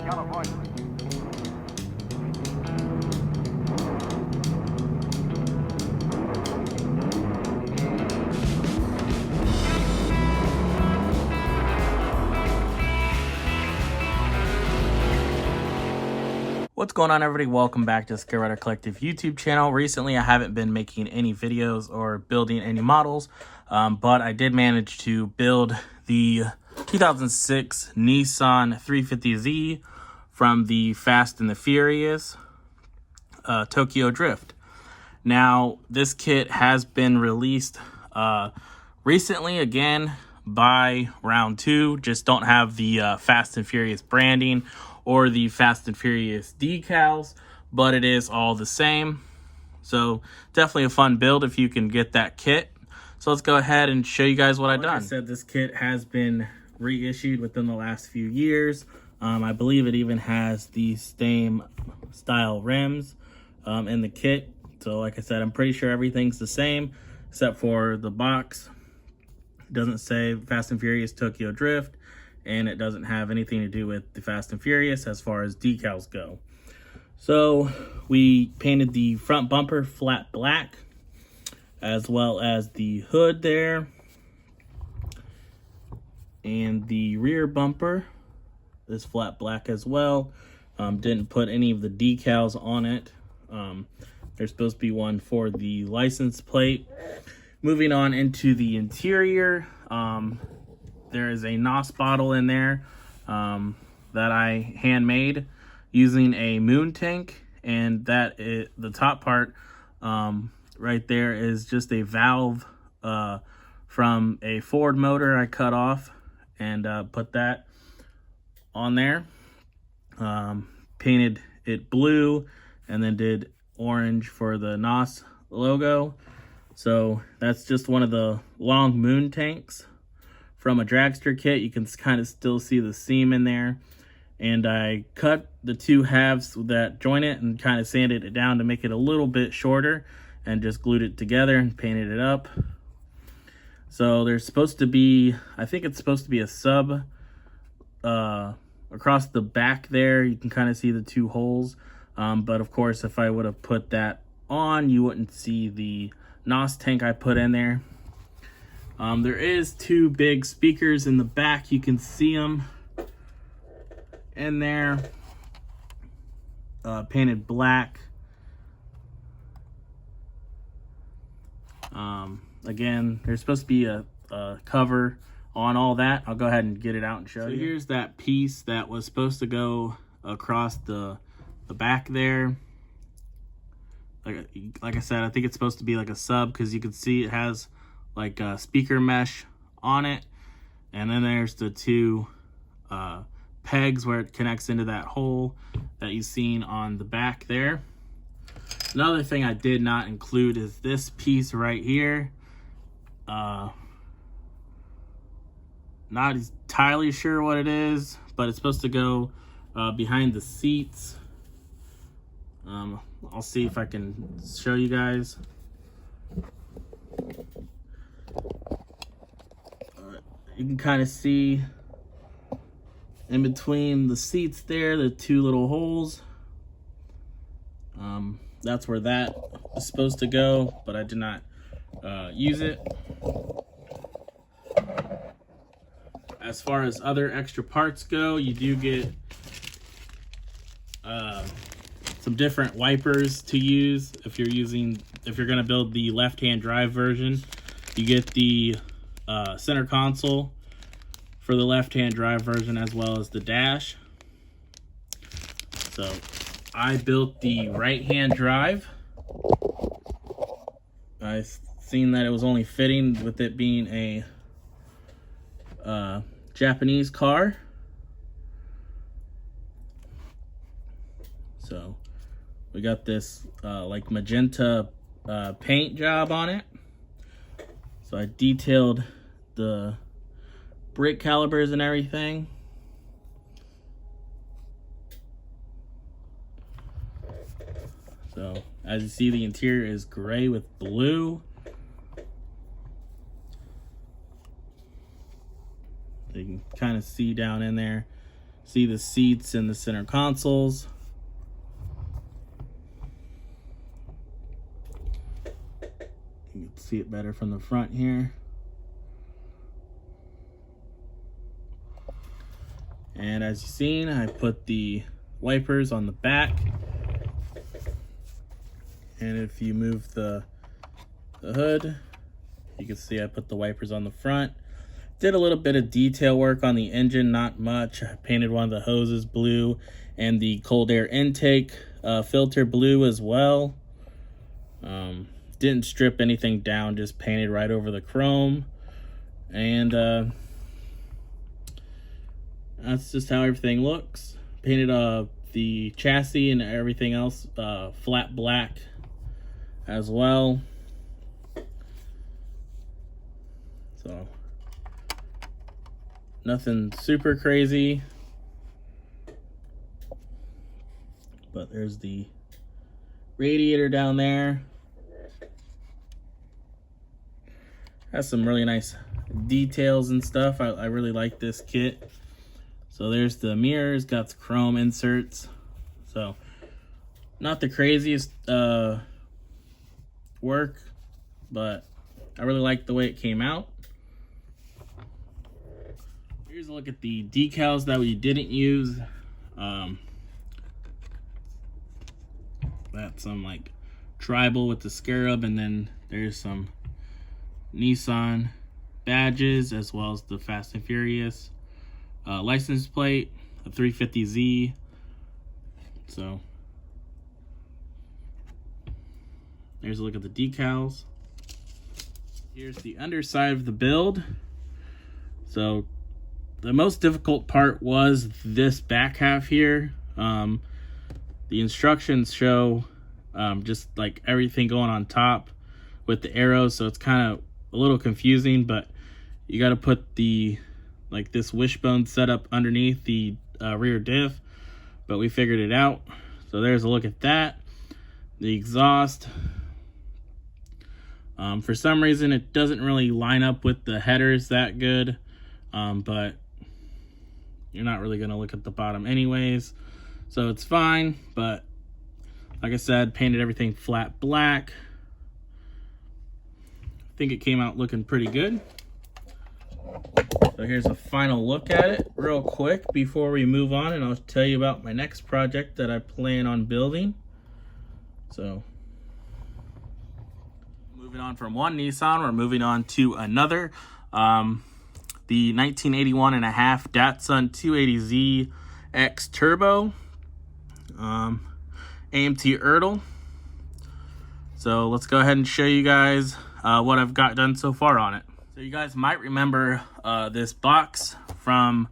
California. What's going on, everybody? Welcome back to scaleroddercollective YouTube channel. Recently, I haven't been making any videos or building any models, but I did manage to build the 2006 Nissan 350Z from the Fast and the Furious Tokyo Drift. Now, this kit has been released recently again by round 2. Just don't have the Fast and Furious branding or the Fast and Furious decals, but it is all the same. So definitely a fun build if you can get that kit. So let's go ahead and show you guys what I've done. Like I said, this kit has been reissued within the last few years. I believe it even has the same style rims in the kit. So like I said, I'm pretty sure everything's the same except for the box. It doesn't say Fast and Furious Tokyo Drift, and it doesn't have anything to do with the Fast and Furious as far as decals go. So we painted the front bumper flat black, as well as the hood there, and the rear bumper is flat black as well. Didn't put any of the decals on it. There's supposed to be one for the license plate. Moving on into the interior, there is a NOS bottle in there that I handmade using a moon tank, and the top part right there is just a valve from a Ford motor I cut off and put that on there. Painted it blue and then did orange for the NOS logo. So that's just one of the long moon tanks from a dragster kit. You can kind of still see the seam in there. And I cut the two halves that join it and kind of sanded it down to make it a little bit shorter, and just glued it together and painted it up. So there's supposed to be, I think it's supposed to be a sub across the back there. You can kind of see the two holes. But of course, if I would have put that on, you wouldn't see the NOS tank I put in there. There is two big speakers in the back. You can see them in there, painted black. Again, there's supposed to be a cover on all that. I'll go ahead and get it out and show you. So here's that piece that was supposed to go across the back there. Like I said, I think it's supposed to be like a sub, because you can see it has like a speaker mesh on it, and then there's the two pegs where it connects into that hole that you've seen on the back there. Another thing I did not include is this piece right here. Not entirely sure what it is, but it's supposed to go behind the seats. I'll see if I can show you guys. You can kind of see in between the seats there, the two little holes. That's where that is supposed to go, but I did not use it. As far as other extra parts go, you do get some different wipers to use if you're going to build the left-hand drive version. You get the center console for the left-hand drive version, as well as the dash. So I built the right-hand drive. I've seen that it was only fitting with it being a Japanese car. So we got this like magenta paint job on it. So I detailed the brake calipers and everything. So as you see, the interior is gray with blue. You can kind of see down in there See the seats and the center consoles. You can see it better from the front here. And as you've seen, I put the wipers on the back. And if you move the hood, you can see I put the wipers on the front. Did a little bit of detail work on the engine, not much. I painted one of the hoses blue and the cold air intake filter blue as well. Didn't strip anything down, just painted right over the chrome. And that's just how everything looks. Painted the chassis and everything else flat black as well. So nothing super crazy, but there's the radiator down there. Has some really nice details and stuff. I really like this kit. So there's the mirrors, got the chrome inserts. So not the craziest work, but I really like the way it came out. Here's a look at the decals that we didn't use. That's some like tribal with the scarab, and then there's some Nissan badges as well as the Fast and Furious license plate, a 350Z. So there's a look at the decals. Here's the underside of the build. So the most difficult part was this back half here. The instructions show just like everything going on top with the arrows, so it's kind of a little confusing, but you got to put the like this wishbone setup underneath the rear diff, but we figured it out. So there's a look at that. The exhaust, for some reason it doesn't really line up with the headers that good, but you're not really going to look at the bottom anyways, so it's fine. But like I said, painted everything flat black. I think it came out looking pretty good. So here's a final look at it real quick before we move on, and I'll tell you about my next project that I plan on building. So moving on from one Nissan, we're moving on to another. The 1981 and a half Datsun 280Z X Turbo AMT Erdl. So let's go ahead and show you guys what I've got done so far on it. So you guys might remember this box from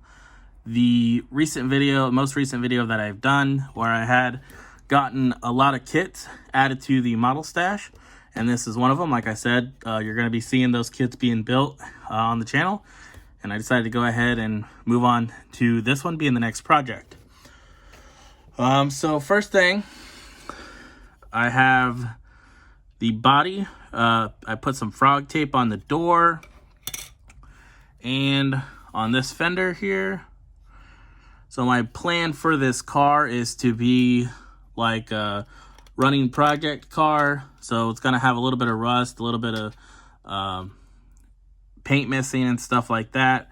the most recent video that I've done, where I had gotten a lot of kits added to the model stash, and this is one of them. Like I said, you're going to be seeing those kits being built on the channel, and I decided to go ahead and move on to this one being the next project. So first thing, I have the body. I put some frog tape on the door and on this fender here. So my plan for this car is to be like a running project car. So it's gonna have a little bit of rust, a little bit of paint missing and stuff like that.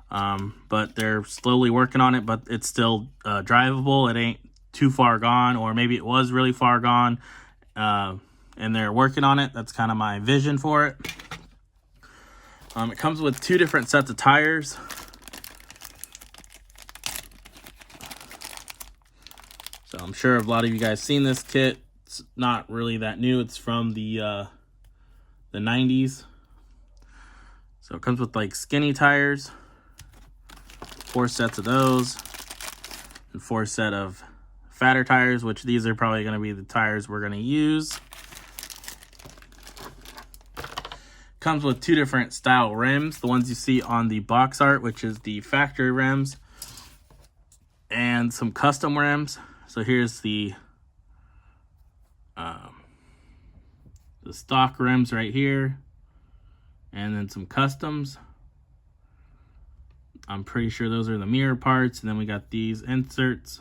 But they're slowly working on it, but it's still drivable. It ain't too far gone, or maybe it was really far gone, and they're working on it. That's kind of my vision for it. It comes with two different sets of tires. So I'm sure a lot of you guys seen this kit. It's not really that new. It's from the 90s. So it comes with like skinny tires, 4 sets of those, and 4 sets of fatter tires, which these are probably going to be the tires we're going to use. Comes with 2 different style rims, the ones you see on the box art, which is the factory rims, and some custom rims. So here's the stock rims right here, and then some customs. I'm pretty sure those are the mirror parts. And then we got these inserts.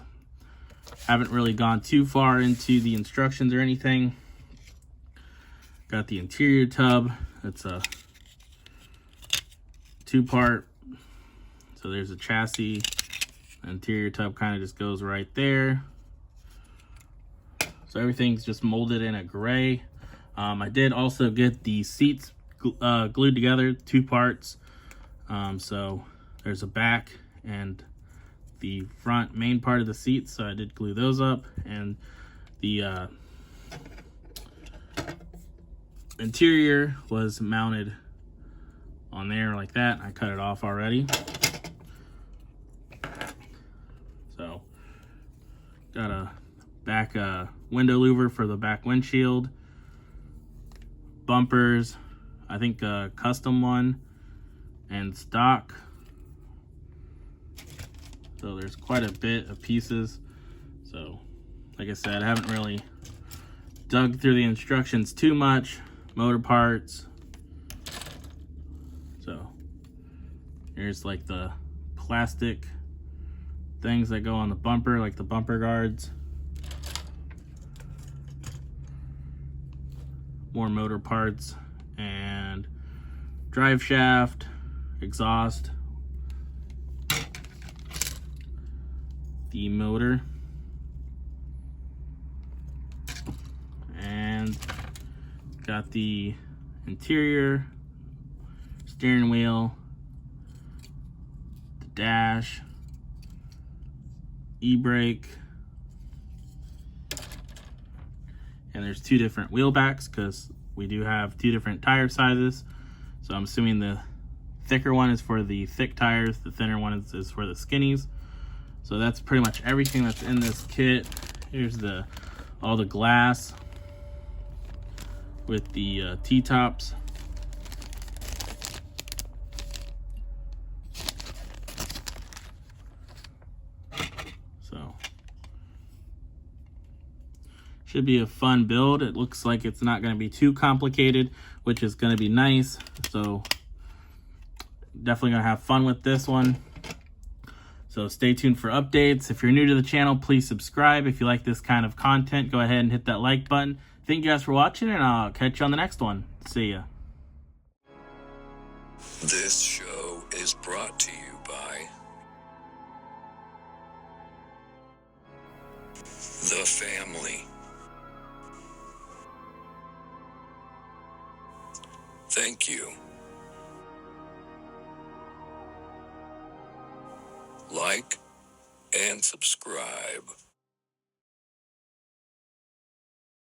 Haven't really gone too far into the instructions or anything. Got the interior tub. It's a 2-part. So there's a chassis. The interior tub kind of just goes right there. So everything's just molded in a gray. I did also get the seats glued together, 2 parts. So there's a back and the front main part of the seats. So I did glue those up, and the interior was mounted on there like that. I cut it off already. So got a back window louver for the back windshield, bumpers, I think a custom one, and stock. So there's quite a bit of pieces. So like I said, I haven't really dug through the instructions too much. Motor parts. So here's like the plastic things that go on the bumper, like the bumper guards. More motor parts and drive shaft, exhaust, the motor, and got the interior, steering wheel, the dash, e-brake, and there's 2 different wheel backs because we do have 2 different tire sizes. So I'm assuming the thicker one is for the thick tires, the thinner one is for the skinnies. So that's pretty much everything that's in this kit. Here's all the glass with the T-tops. So should be a fun build. It looks like it's not going to be too complicated, which is going to be nice. So definitely going to have fun with this one. So stay tuned for updates. If you're new to the channel, please subscribe. If you like this kind of content, go ahead and hit that like button. Thank you guys for watching, and I'll catch you on the next one. See ya. This show is brought to you by The Family. Thank you. Like and subscribe.